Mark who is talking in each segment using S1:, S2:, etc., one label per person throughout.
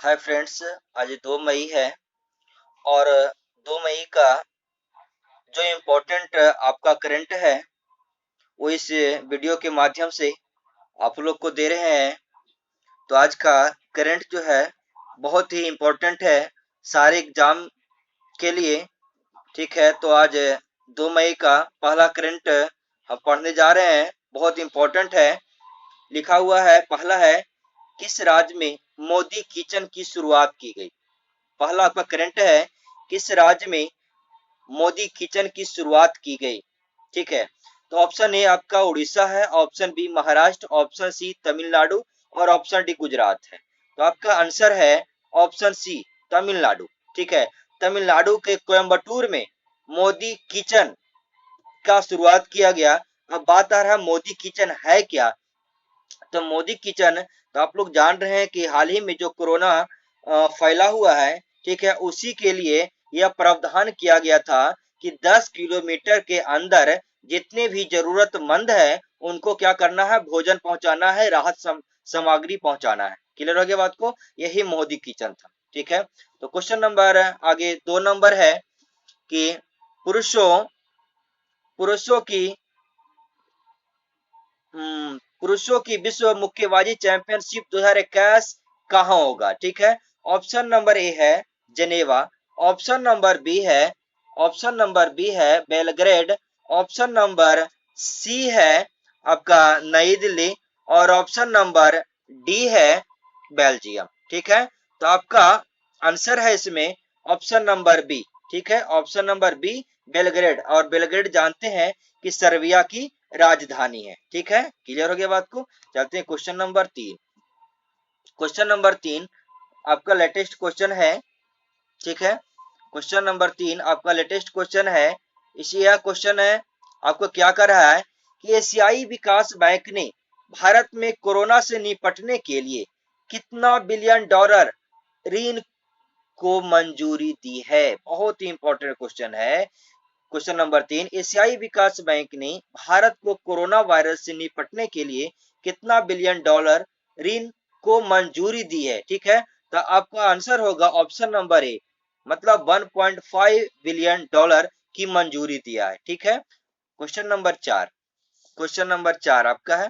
S1: Hi friends. आज 2 मई है और 2 मई का जो इम्पोर्टेंट आपका करंट है वो इस वीडियो के माध्यम से आप लोग को दे रहे हैं। तो आज का करंट जो है बहुत ही इम्पोर्टेंट है सारे एग्जाम के लिए। ठीक है, तो आज 2 मई का पहला करंट हम पढ़ने जा रहे हैं, बहुत इम्पोर्टेंट है। लिखा हुआ है, पहला है, किस राज्य में मोदी किचन की शुरुआत की गई। पहला आपका करंट है, किस राज्य में मोदी किचन की शुरुआत की गई। ठीक है, तो ऑप्शन ए आपका उड़ीसा है, option B Maharashtra, option C Tamil Nadu और ऑप्शन डी गुजरात है। तो आपका आंसर है ऑप्शन सी तमिलनाडु। ठीक है, तमिलनाडु के कोयम्बटूर में मोदी किचन का शुरुआत किया गया। अब बात आ रहा है मोदी किचन है क्या। तो मोदी किचन, तो आप लोग जान रहे हैं कि हाल ही में जो कोरोना फैला हुआ है, ठीक है, उसी के लिए यह प्रावधान किया गया था कि 10 किलोमीटर के अंदर जितने भी जरूरतमंद है उनको क्या करना है, भोजन पहुंचाना है, राहत सामग्री पहुंचाना है। क्लियर हो गया बात को, यही मोदी किचन था। ठीक है, तो क्वेश्चन नंबर आगे 2 नंबर है कि पुरुषों पुरुषों की पुरुषों की विश्व मुक्केबाजी चैंपियनशिप 2021 कहाँ होगा। ठीक है, ऑप्शन नंबर ए है जेनेवा, ऑप्शन नंबर बी है बेलग्रेड, ऑप्शन नंबर सी है आपका नई दिल्ली और ऑप्शन नंबर डी है बेल्जियम। ठीक है, तो आपका आंसर है इसमें ऑप्शन नंबर बी। ठीक है, ऑप्शन नंबर बी बेलग्रेड, और बेलग्रेड जानते हैं कि सर्बिया की राजधानी है। ठीक है, क्लियर हो गया बात को। चलते हैं क्वेश्चन नंबर 3। क्वेश्चन नंबर 3 आपका लेटेस्ट क्वेश्चन है। ठीक है, क्वेश्चन नंबर 3 आपका लेटेस्ट क्वेश्चन है। इसी यह क्वेश्चन है, आपको क्या कर रहा है कि एशियाई विकास बैंक ने भारत में कोरोना से निपटने के लिए कितना बिलियन डॉलर ऋण को मंजूरी दी है। बहुत ही इंपॉर्टेंट क्वेश्चन है। क्वेश्चन नंबर 3, एशियाई विकास बैंक ने भारत को कोरोना वायरस से निपटने के लिए कितना बिलियन डॉलर ऋण को मंजूरी दी है। ठीक है, तो आपका आंसर होगा ऑप्शन नंबर ए, मतलब 1.5 बिलियन डॉलर की मंजूरी दिया है। ठीक है, क्वेश्चन नंबर 4 आपका है,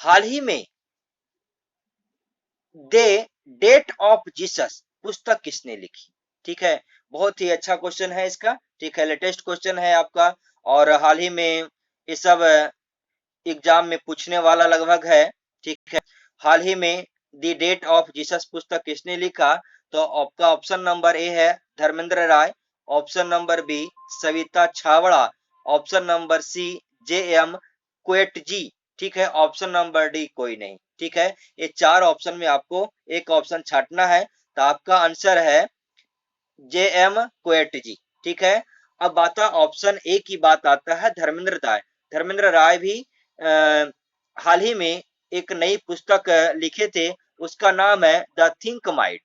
S1: हाल ही में दे डेट ऑफ जीसस पुस्तक किसने लिखी। ठीक है, बहुत ही अच्छा क्वेश्चन है इसका। ठीक है, लेटेस्ट क्वेश्चन है आपका और हाल ही में ये सब एग्जाम में पूछने वाला लगभग है। ठीक है, हाल ही में दी डेट ऑफ जीसस पुस्तक किसने लिखा। तो आपका ऑप्शन नंबर ए है Dharmendra Rai, option number B Savita छावड़ा, option number C J M Coetzee. ठीक है, ऑप्शन नंबर डी कोई नहीं। ठीक है, ये 4 ऑप्शन में आपको एक ऑप्शन छांटना है, तो आपका आंसर है जे एम क्वेटजी। ठीक है, अब बात ऑप्शन ए की बात आता है धर्मेंद्र राय। धर्मेंद्र राय भी हाल ही में एक नई पुस्तक लिखे थे, उसका नाम है द थिंक माइंड।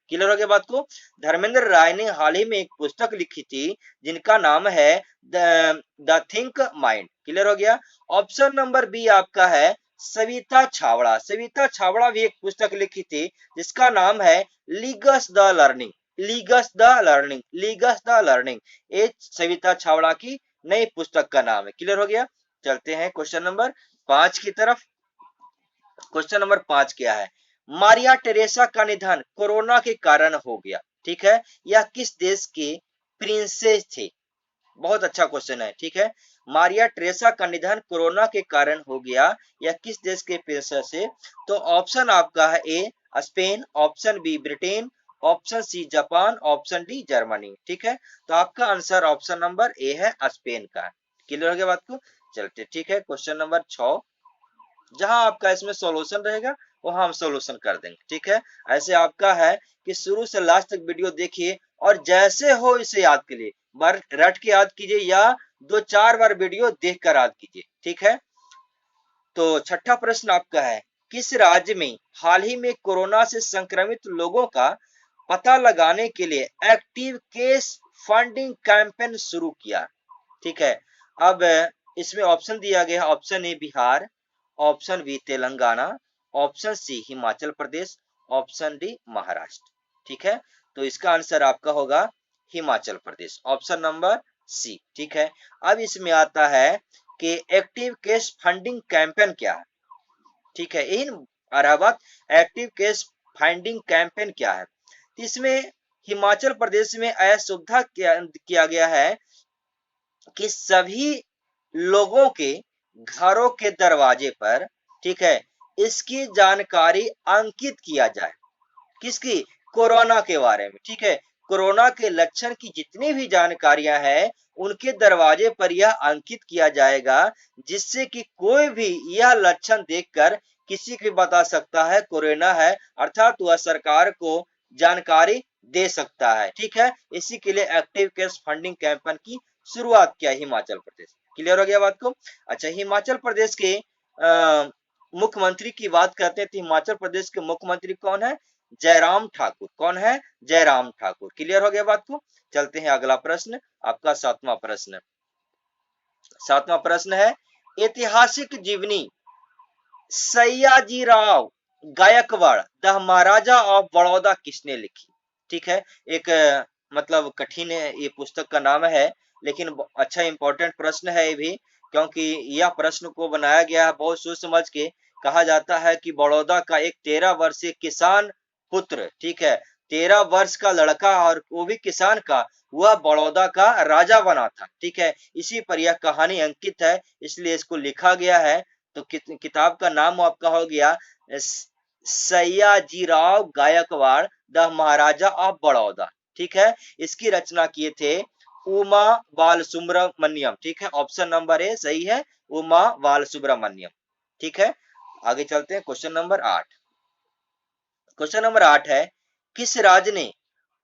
S1: क्लियर हो गया बात को। धर्मेंद्र राय ने हाल ही में एक पुस्तक लिखी थी जिनका नाम है द थिंक माइंड। क्लियर हो गया। ऑप्शन नंबर बी आपका है सविता छावड़ा। सविता छावड़ा भी एक पुस्तक लिखी थी जिसका नाम है लीगस द लर्निंग, लीगस द लर्निंग। ये सविता छावड़ा की नई पुस्तक का नाम है। क्लियर हो गया। चलते हैं क्वेश्चन नंबर 5 की तरफ। क्वेश्चन नंबर 5 क्या है, मारिया टेरेसा का निधन कोरोना के कारण हो गया। ठीक है, यह किस देश के प्रिंसेस थे। बहुत अच्छा क्वेश्चन है। ठीक है, मारिया टेरेसा का निधन कोरोना के कारण हो गया, यह किस देश के प्रिंसेस है। तो ऑप्शन आपका है A Spain, option B Britain, option C Japan, option D Germany. ठीक है, तो आपका आंसर ऑप्शन नंबर ए है स्पेन का। क्लियर हो गया बात को। चलते ठीक है क्वेश्चन नंबर 6, जहां आपका इसमें सॉल्यूशन रहेगा वहां हम सॉल्यूशन कर देंगे। ठीक है, ऐसे आपका है कि शुरू से लास्ट तक वीडियो देखिए और जैसे हो इसे याद कीजिए, बार रट के याद कीजिए या 2-4 बार वीडियो देख कर याद कीजिए। ठीक है, तो छठा प्रश्न आपका है, किस राज्य में हाल ही में कोरोना से संक्रमित लोगों का पता लगाने के लिए एक्टिव केस फंडिंग कैंपेन शुरू किया। ठीक है, अब इसमें ऑप्शन दिया गया, option A Bihar, option B Telangana, option C Himachal Pradesh, option D Maharashtra. ठीक है, तो इसका आंसर आपका होगा Himachal Pradesh, option number C. ठीक है, अब इसमें आता है कि एक्टिव केस फंडिंग कैंपेन क्या है। ठीक है, इन अरावत एक्टिव केस फाइंडिंग कैंपेन क्या है। इसमें हिमाचल प्रदेश में ऐसा सुविधा किया गया है कि सभी लोगों के घरों के दरवाजे पर, ठीक है, इसकी जानकारी अंकित किया जाए। किसकी? कोरोना के बारे में। ठीक है, कोरोना के लक्षण की जितनी भी जानकारियां हैं उनके दरवाजे पर यह अंकित किया जाएगा, जिससे कि कोई भी यह लक्षण देखकर किसी को बता सकता है कोरोना है, अर्थात वह सरकार को जानकारी दे सकता है। ठीक है, इसी के लिए एक्टिव केस फंडिंग कैंपेन की शुरुआत किया हिमाचल प्रदेश। क्लियर हो गया बात को? अच्छा, हिमाचल प्रदेश के मुख्यमंत्री की बात करते हैं तो हिमाचल प्रदेश के मुख्यमंत्री कौन है? जयराम ठाकुर। कौन है? जयराम ठाकुर। क्लियर हो गया बात को? चलते हैं अगला प्रश्न, आपका सातवां प्रश्न। सातवां प्रश्न है, ऐतिहासिक जीवनी सयाजीराव गायकवाड़ द महाराजा ऑफ बड़ौदा किसने लिखी? ठीक है, एक मतलब कठिन ये पुस्तक का नाम है, लेकिन अच्छा इंपॉर्टेंट प्रश्न है ये भी, क्योंकि यह प्रश्न को बनाया गया है बहुत सोच समझ के। कहा जाता है कि बड़ौदा का एक 13 वर्षीय किसान पुत्र, ठीक है, 13 वर्ष का लड़का और वो भी किसान का, वह बड़ौदा का राजा बना था। ठीक है, इसी पर यह कहानी अंकित है, इसलिए इसको लिखा गया है। तो किताब का नाम आपका हो गया सयाजीराव गायकवाड़ द महाराजा ऑफ बड़ौदा। ठीक है, इसकी रचना किए थे उमा बाल सुब्रमण्यम। ठीक है, ऑप्शन नंबर ए सही है, उमा बाल सुब्रमण्यम। ठीक है, आगे चलते हैं क्वेश्चन नंबर 8। क्वेश्चन नंबर 8 है, किस राज्य ने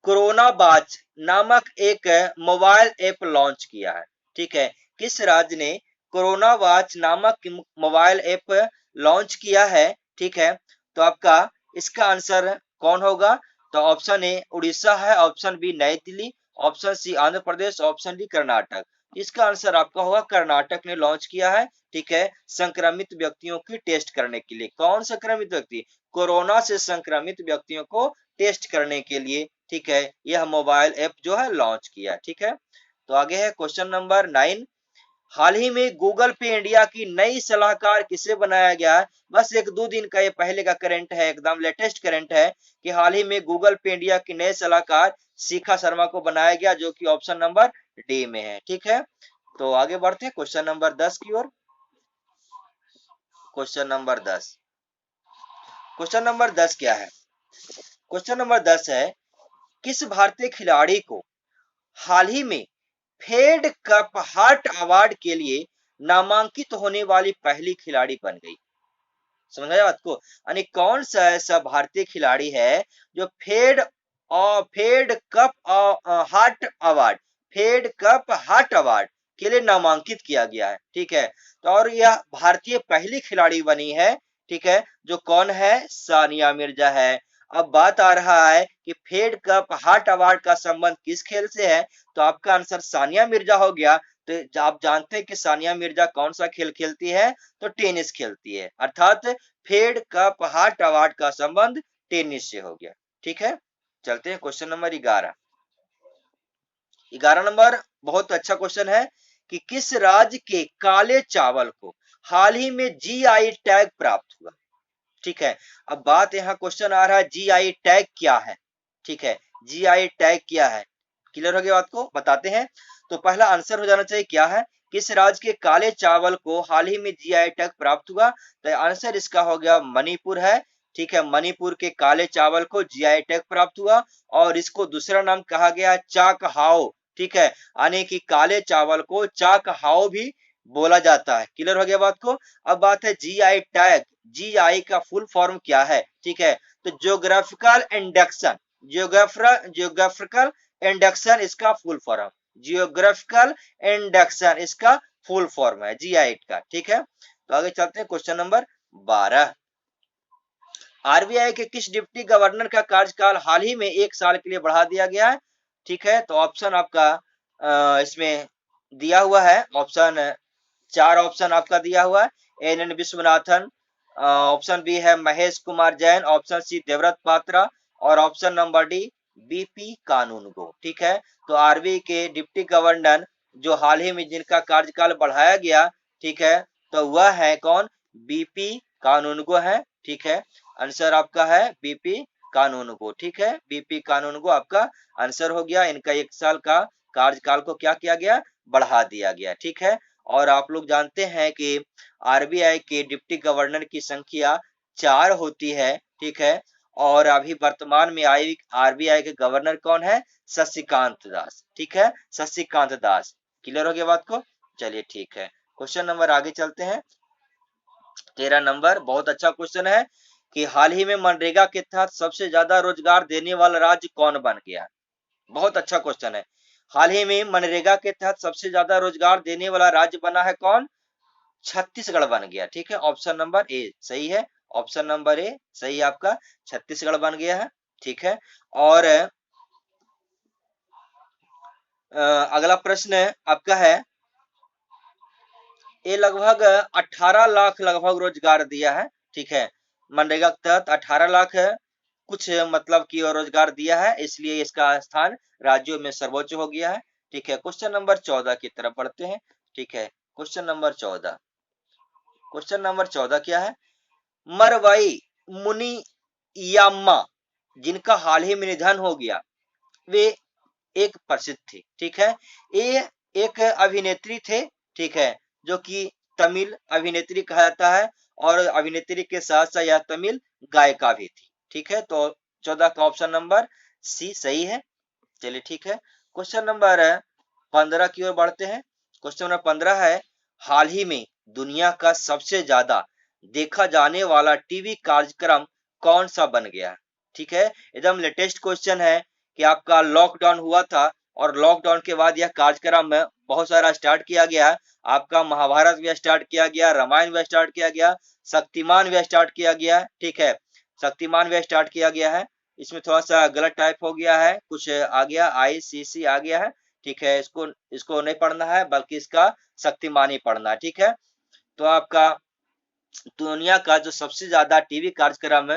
S1: कोरोना बाज नामक एक मोबाइल ऐप लॉन्च किया है? ठीक है, किस राज्य ने कोरोना वाच नामक मोबाइल ऐप लॉन्च किया है? ठीक है, तो आपका इसका आंसर कौन होगा? तो ऑप्शन ए उड़ीसा है, ऑप्शन बी नई Delhi, option C Andhra Pradesh, option D Karnataka. इसका आंसर आपका होगा कर्नाटक ने लॉन्च किया है। ठीक है, संक्रमित व्यक्तियों की टेस्ट करने के लिए। कौन संक्रमित व्यक्ति? कोरोना से संक्रमित व्यक्तियों को टेस्ट करने के लिए, ठीक है, यह मोबाइल ऐप जो है लॉन्च किया। ठीक है, तो आगे है क्वेश्चन नंबर 9। हाल ही में गूगल पे इंडिया की नई सलाहकार किसे बनाया गया है? बस एक दो दिन का ये पहले का करंट है, एकदम लेटेस्ट करंट है कि हाल ही में गूगल पे इंडिया की नए सलाहकार शिखा शर्मा को बनाया गया, जो कि ऑप्शन नंबर डी में है। ठीक है, तो आगे बढ़ते हैं क्वेश्चन नंबर 10 की ओर। Question number 10। क्वेश्चन नंबर 10 क्या है? क्वेश्चन नंबर 10 है, किस भारतीय खिलाड़ी को हाल ही में फेड कप हार्ट अवार्ड के लिए नामांकित होने वाली पहली खिलाड़ी बन गई? समझा बात को? यानी कौन सा ऐसा भारतीय खिलाड़ी है जो Fed Cup heart award, Fed Cup heart award के लिए नामांकित किया गया है? ठीक है, तो और यह भारतीय पहली खिलाड़ी बनी है। ठीक है, जो कौन है? सानिया मिर्जा है। अब बात आ रहा है कि फेड कप हार्ट अवार्ड का संबंध किस खेल से है, तो आपका आंसर सानिया मिर्जा हो गया। तो आप जानते हैं कि सानिया मिर्जा कौन सा खेल खेलती है? तो टेनिस खेलती है, अर्थात फेड कप हार्ट अवार्ड का संबंध टेनिस से हो गया। ठीक है, चलते हैं क्वेश्चन नंबर 11। 11 नंबर बहुत अच्छा क्वेश्चन है कि किस राज्य के काले चावल को हाल ही में जीआई टैग प्राप्त हुआ? ठीक है, अब बात यहाँ क्वेश्चन आ रहा है जीआई टैग क्या है? ठीक है, जीआई टैग क्या है? क्लियर हो गया बात को? बताते हैं। तो पहला आंसर हो जाना चाहिए क्या है? किस राज्य के काले चावल को हाल ही में जीआई टैग प्राप्त हुआ? तो आंसर इसका हो गया मणिपुर है। ठीक है, मणिपुर के काले चावल को जीआई टैग प्राप्त हुआ और इसको दूसरा नाम कहा गया चाक हाओ। ठीक है, यानी कि काले चावल को चाक हाओ भी बोला जाता है। क्लियर हो गया बात को? अब बात है जीआई टैग। जीआई का फुल फॉर्म क्या है? ठीक है, तो ज्योग्राफिकल इंडेक्शन, ज्योग्राफिकल इंडेक्शन इसका फुल फॉर्म, जियोग्राफिकल इंडेक्शन इसका फुल फॉर्म है जीआई का। ठीक है, तो आगे चलते हैं क्वेश्चन नंबर 12। आरबीआई के किस डिप्टी गवर्नर का कार्यकाल हाल ही में 1 साल के लिए बढ़ा दिया गया है? ठीक है, तो ऑप्शन आपका इसमें दिया हुआ है, ऑप्शन 4 ऑप्शन आपका दिया हुआ है। N N Vishwanathan, option B है महेश कुमार जैन, ऑप्शन सी देवव्रत पात्रा और option number D BP Kanungo. ठीक है, तो आरबीआई के डिप्टी गवर्नर जो हाल ही में जिनका कार्यकाल बढ़ाया गया, ठीक है, तो वह है कौन? बीपी कानूनगो है। ठीक है, आंसर आपका है बीपी कानूनगो। ठीक है, बीपी कानूनगो आपका आंसर हो गया। इनका 1 साल का कार्यकाल को क्या किया गया? बढ़ा दिया गया। ठीक है, और आप लोग जानते हैं कि आरबीआई के डिप्टी गवर्नर की संख्या 4 होती है। ठीक है, और अभी वर्तमान में आई आरबीआई के गवर्नर कौन है? शशिकांत दास। ठीक है, शशिकांत दास। क्लियर हो गया बात को? चलिए ठीक है, क्वेश्चन नंबर आगे चलते हैं। 13 नंबर बहुत अच्छा क्वेश्चन है कि हाल ही में मनरेगा के तहत सबसे ज्यादा रोजगार देने वाला राज्य कौन बन गया? बहुत अच्छा क्वेश्चन है। हाल ही में मनरेगा के तहत सबसे ज्यादा रोजगार देने वाला राज्य बना है कौन? छत्तीसगढ़ बन गया। ठीक है, ऑप्शन नंबर ए सही है। ऑप्शन नंबर ए सही आपका, छत्तीसगढ़ बन गया है। ठीक है, और अगला प्रश्न आपका है, ये लगभग 18 लाख लगभग रोजगार दिया है। ठीक है, मनरेगा के तहत 18 लाख कुछ मतलब कि रोजगार दिया है, इसलिए इसका स्थान राज्यों में सर्वोच्च हो गया है। ठीक है, क्वेश्चन नंबर 14 की तरफ बढ़ते हैं। ठीक है, क्वेश्चन नंबर 14। क्वेश्चन नंबर 14 क्या है? मरवाई मुनि याम्मा जिनका हाल ही में निधन हो गया, वे एक प्रसिद्ध थे। ठीक है, ये एक अभिनेत्री थे। ठीक है, जो कि तमिल अभिनेत्री कहा जाता है, और अभिनेत्री के साथ साथ यह तमिल गायिका भी थी। ठीक है, तो 14 का ऑप्शन नंबर सी सही है। चलिए ठीक है, क्वेश्चन नंबर 15 की ओर बढ़ते हैं। क्वेश्चन नंबर 15 है, हाल ही में दुनिया का सबसे ज्यादा देखा जाने वाला टीवी कार्यक्रम कौन सा बन गया? ठीक है, एकदम लेटेस्ट क्वेश्चन है कि आपका लॉकडाउन हुआ था, और लॉकडाउन के बाद यह कार्यक्रम बहुत सारा स्टार्ट किया गया। आपका महाभारत भी स्टार्ट किया गया, रामायण भी स्टार्ट किया गया, शक्तिमान भी स्टार्ट किया गया। ठीक है, शक्तिमान भी स्टार्ट किया गया है। इसमें थोड़ा सा गलत टाइप हो गया है, कुछ आ गया आईसीसी आ गया है। ठीक है, इसको इसको नहीं पढ़ना है, बल्कि इसका शक्तिमान ही पढ़ना है। ठीक है, तो आपका दुनिया का जो सबसे ज्यादा टीवी कार्यक्रम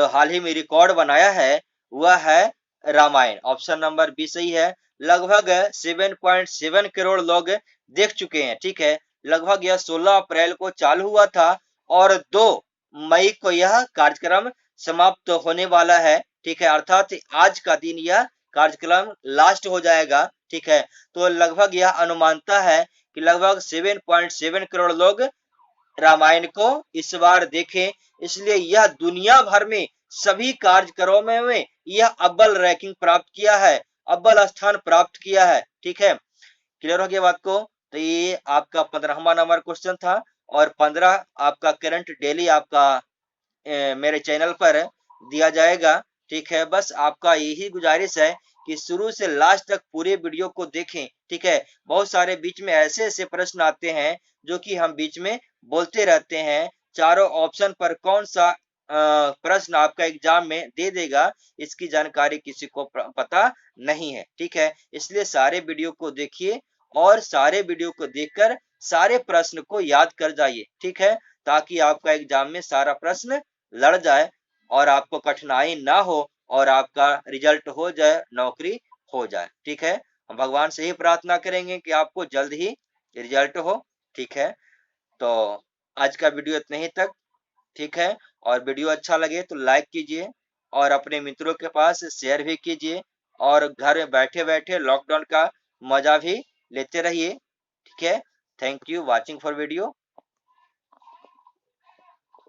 S1: हाल ही में रिकॉर्ड बनाया है, वह है रामायण। ऑप्शन नंबर बी सही है। लगभग 7.7 करोड़ लोग देख चुके हैं। ठीक है, लगभग यह 16 अप्रैल को चालू हुआ था, और 2 मई को यह कार्यक्रम समाप्त होने वाला है। ठीक है, अर्थात आज का दिन यह कार्यक्रम लास्ट हो जाएगा। ठीक है, तो लगभग यह अनुमानता है कि लगभग 7.7 करोड़ लोग रामायण को इस बार देखें, इसलिए यह दुनिया भर में सभी कार्यक्रमों में यह अव्वल रैंकिंग प्राप्त किया है, अव्वल स्थान प्राप्त किया है। ठीक है, क्लियर हो गया बात को? तो ये आपका 15वां नंबर क्वेश्चन था, और 15 आपका करंट डेली आपका मेरे चैनल पर दिया जाएगा। ठीक है, बस आपका यही गुजारिश है कि शुरू से लास्ट तक पूरे वीडियो को देखें। ठीक है, बहुत सारे बीच में ऐसे ऐसे प्रश्न आते हैं जो कि हम बीच में बोलते रहते हैं। चारों ऑप्शन पर कौन सा प्रश्न आपका एग्जाम में दे देगा, इसकी जानकारी किसी को पता नहीं है। ठीक है, इसलिए सारे वीडियो को देखिए, और सारे वीडियो को देखकर सारे प्रश्न को याद कर जाइए। ठीक है, ताकि आपका एग्जाम में सारा प्रश्न लड़ जाए, और आपको कठिनाई ना हो, और आपका रिजल्ट हो जाए, नौकरी हो जाए। ठीक है, हम भगवान से ही प्रार्थना करेंगे कि आपको जल्द ही रिजल्ट हो। ठीक है, तो आज का वीडियो इतने ही तक। ठीक है, और वीडियो अच्छा लगे तो लाइक कीजिए, और अपने मित्रों के पास शेयर भी कीजिए, और घर में बैठे बैठे लॉकडाउन का मजा भी लेते रहिए। ठीक है, thank you watching for video.